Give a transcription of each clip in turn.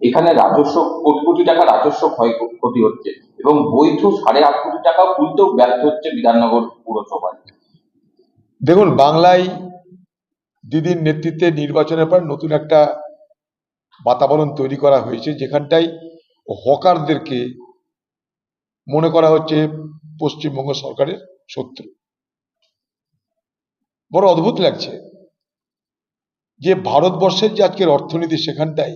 এখানে রাজস্ব কোটি কোটি টাকা রাজস্ব ক্ষয়ক্ষতি হচ্ছে এবং বৈধ 8.5 কোটি টাকা তুলতেও ব্যর্থ হচ্ছে বিধাননগর পুরসভায়। দেখুন, বাংলায় দিদির নেতৃত্বে নির্বাচনের পর নতুন একটা বাতাবরণ তৈরি করা হয়েছে, যেখানটায় হকারদেরকে মনে করা হচ্ছে পশ্চিমবঙ্গ সরকারের শত্রু। বড় অদ্ভুত লাগছে যে ভারতবর্ষের যে আজকের অর্থনীতি, সেখানটায়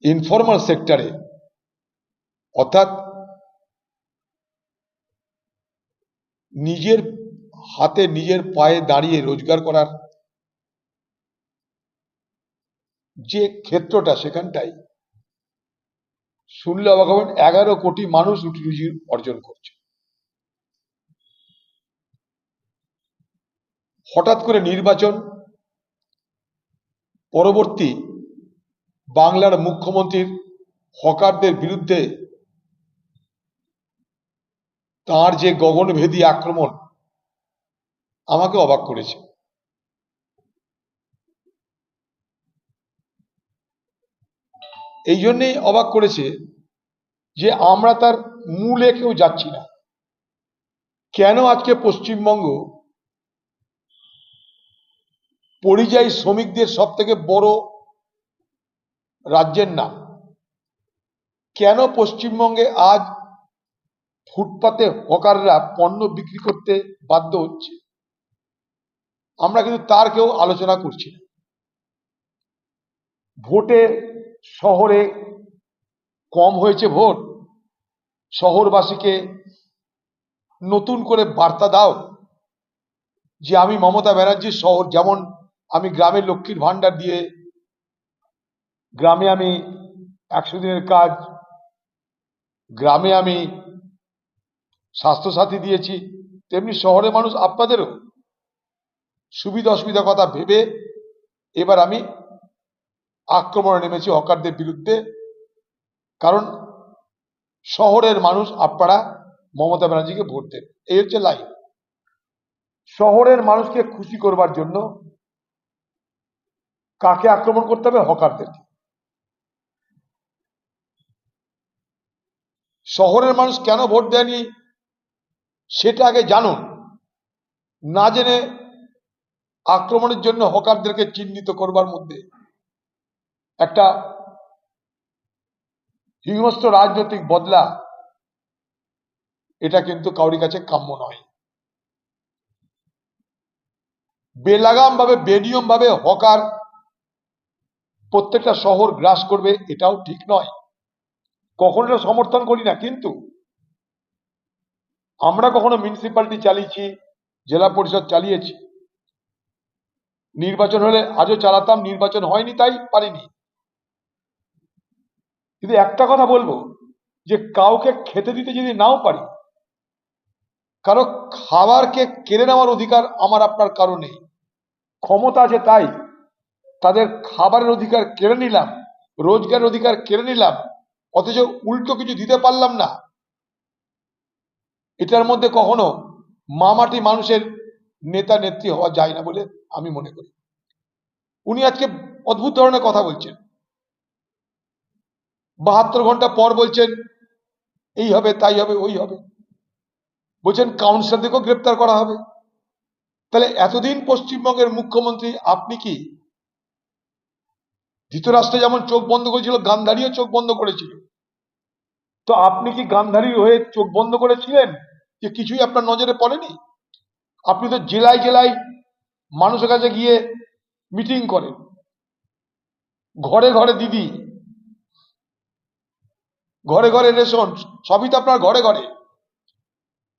ইনফর্মাল সেক্টরে, অর্থাৎ নিজের হাতে নিজের পায়ে দাঁড়িয়ে রোজগার করার যে ক্ষেত্রটা, সেখানটাই শুনলে অবাক হবেন 11 কোটি মানুষ রুটি রুজি অর্জন করছে। হঠাৎ করে নির্বাচন পরবর্তী বাংলার মুখ্যমন্ত্রীর হকারদের বিরুদ্ধে তার যে গগনভেদী আক্রমণ আমাকে অবাক করেছে। এই জন্যেই অবাক করেছে যে আমরা তার মূলে কেউ যাচ্ছি না। কেন আজকে পশ্চিমবঙ্গ পরিযায়ী শ্রমিকদের সব থেকে বড় রাজ্যের নাম? কেন পশ্চিমবঙ্গে আজ ফুটপাতে হকাররা পণ্য বিক্রি করতে বাধ্য হচ্ছে? আমরা কিন্তু তার কেউ আলোচনা করছি না। ভোটে শহরে কম হয়েছে ভোট, শহরবাসীকে নতুন করে বার্তা দাও যে আমি মমতা ব্যানার্জির শহর, যেমন আমি গ্রামের লক্ষ্মীর ভান্ডার দিয়ে গ্রামে আমি 100 দিনের কাজ, গ্রামে আমি স্বাস্থ্যসাথী দিয়েছি, তেমনি শহরের মানুষ আপনাদেরও সুবিধা অসুবিধা কথা ভেবে এবার আমি আক্রমণে নেমেছি হকারদের বিরুদ্ধে। কারণ শহরের মানুষ আপনারা মমতা ব্যানার্জিকে ভোট দেন, এই হচ্ছে লাইন। শহরের মানুষকে খুশি করবার জন্য কাকে আক্রমণ করতে হবে? হকারদেরকে। শহরের মানুষ কেন ভোট দেয়নি সেটা আগে জানুন। না জেনে আক্রমণের জন্য হকারদেরকে চিহ্নিত করবার মধ্যে একটা হিংস্র রাজনৈতিক বদলা, এটা কিন্তু কাউরি কাছে কাম্য নয়। বেলাগাম ভাবে, বেনিয়ম ভাবে হকার প্রত্যেকটা শহর গ্রাস করবে, এটাও ঠিক নয়। কখনো এটা সমর্থন করি না, কিন্তু আমরা কখনো মিউনিসিপ্যালিটি চালিয়েছি, জেলা পরিষদ চালিয়েছি, নির্বাচন হলে আজও চালাতাম, নির্বাচন হয়নি তাই পারিনি। কিন্তু একটা কথা বলবো, যে কাউকে খেতে দিতে যদি নাও পারি, কারো খাবারকে কেড়ে নেওয়ার অধিকার আমার আপনার কারো নেই। ক্ষমতা আছে তাই তাদের খাবারের অধিকার কেড়ে নিলাম, রোজগারের অধিকার কেড়ে নিলাম, অথচ উল্টো কিছু দিতে পারলাম না। এটার মধ্যে কখনো মামাটি মানুষের নেতা নেত্রী হওয়া যায় না বলে আমি মনে করি। উনি আজকে অদ্ভুত ধরনের কথা বলছেন, 72 ঘন্টা পর বলছেন এই হবে, তাই হবে, ওই হবে, বলছেন কাউন্সিলরদেরকেও গ্রেপ্তার করা হবে। তাহলে এতদিন পশ্চিমবঙ্গের মুখ্যমন্ত্রী আপনি কি ধৃতরাষ্ট্রে যেমন চোখ বন্ধ করেছিল, গান্ধারীও চোখ বন্ধ করেছিল, তো আপনি কি গান্ধারী হয়ে চোখ বন্ধ করেছিলেন যে কিছুই আপনার নজরে পড়েনি? আপনি তো জেলায় জেলায় মানুষের কাছে গিয়ে মিটিং করেন, ঘরে ঘরে দিদি, ঘরে ঘরে রেশন, সবই তো আপনার ঘরে ঘরে।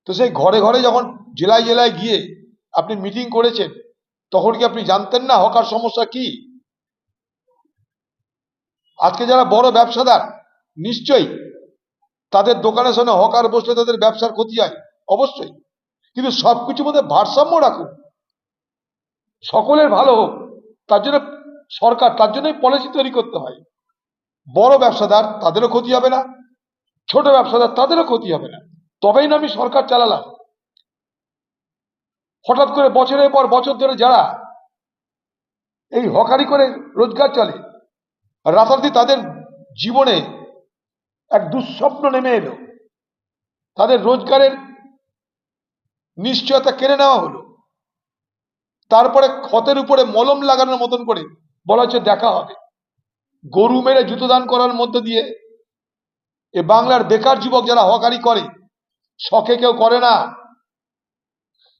তো সেই ঘরে ঘরে যখন জেলায় জেলায় গিয়ে আপনি মিটিং করেছেন, তখন কি আপনি জানতেন না হকার সমস্যা কি? আজকে যারা বড় ব্যবসাদার, নিশ্চয়ই তাদের দোকানের সামনে হকার বসলে তাদের ব্যবসার ক্ষতি হয়, অবশ্যই, কিন্তু সবকিছুর মধ্যে ভারসাম্য রাখুন, সকলের ভালো হোক। তার জন্য সরকার, তার জন্যই পলিসি তৈরি করতে হয়। বড় ব্যবসাদার তাদেরও ক্ষতি হবে না, ছোট ব্যবসাদার তাদেরও ক্ষতি হবে না, তবেই না আমি সরকার চালালাম। হঠাৎ করে বছরের পর বছর ধরে যারা এই হকারি করে রোজগার চলে, রাতারাতি তাদের জীবনে এক দুঃস্বপ্ন নেমে এলো, তাদের রোজগারের নিশ্চয়তা কেড়ে নেওয়া হলো, তারপরে ক্ষতের উপরে মলম লাগানোর মতন করে বলা হচ্ছে দেখা হবে। গরু মেরে জুতো দান করার মধ্য দিয়ে এ বাংলার বেকার যুবক যারা হকারি করে, শখে কেউ করে না,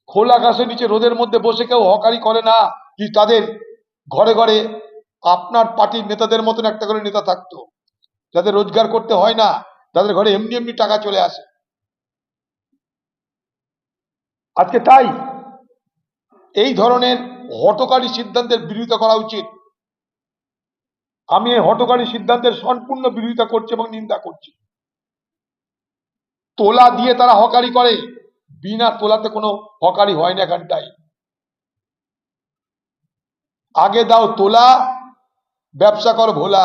খোলা আকাশের নিচে রোদের মধ্যে বসে কেউ হকারি করে না, কি তাদের ঘরে ঘরে আপনার পার্টির নেতাদের মতন একটা করে নেতা থাকতো, যাদের রোজগার করতে হয় না, তাদের ঘরে এমনি এমনি টাকা চলে আসে। আজকে তাই এই ধরনের হঠকারী সিদ্ধান্তের বিরোধিতা করা উচিত। আমি এই হঠকারী সিদ্ধান্তের সম্পূর্ণ বিরোধিতা করছি এবং নিন্দা করছি। তোলা দিয়ে তারা হকারি করে, বিনা তোলাতে কোনো হকারি হয় না এখানটায়। আগে দাও তোলা, ব্যবসা কর ভোলা,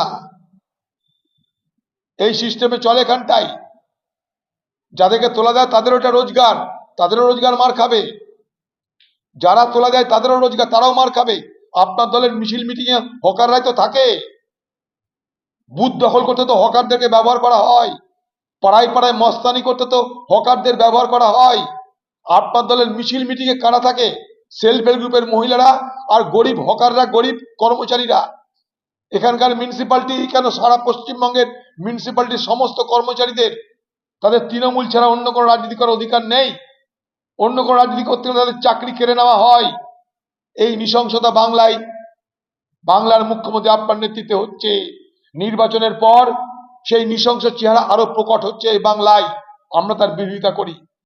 এই সিস্টেমে চলে এখানটাই। যাদেরকে তোলা দেয় তাদেরও এটা রোজগার, তাদেরও রোজগার মার খাবে। যারা তোলা দেয় তাদেরও রোজগার, তারাও মার খাবে। আপনার দলের মিছিল মিটিং এ হকাররাই তো থাকে। বুথ দখল করতে তো হকারদেরকে ব্যবহার করা হয়, পাড়ায় পাড়ায় মস্তানি করতে তো হকারদের ব্যবহার করা হয়। আপনার দলের মিছিল মিটিং এ কারা থাকে? সেলফ হেল্প গ্রুপের মহিলারা আর গরিব হকাররা, গরিব কর্মচারীরা। এখানকার মিউনিসিপালিটি কেন, সারা পশ্চিমবঙ্গের মিউনিসিপালিটির সমস্ত কর্মচারীদের তাদের তৃণমূল ছাড়া অন্য কোনো রাজনীতি করার অধিকার নেই। অন্য কোনো রাজনীতি করতে গেলে তাদের চাকরি কেড়ে নেওয়া হয়। এই নৃশংসতা বাংলার মুখ্যমন্ত্রী আপনার নেতৃত্বে হচ্ছে। নির্বাচনের পর সেই নৃশংস চেহারা আরো প্রকট হচ্ছে এই বাংলায়। আমরা তার বিরোধিতা করি।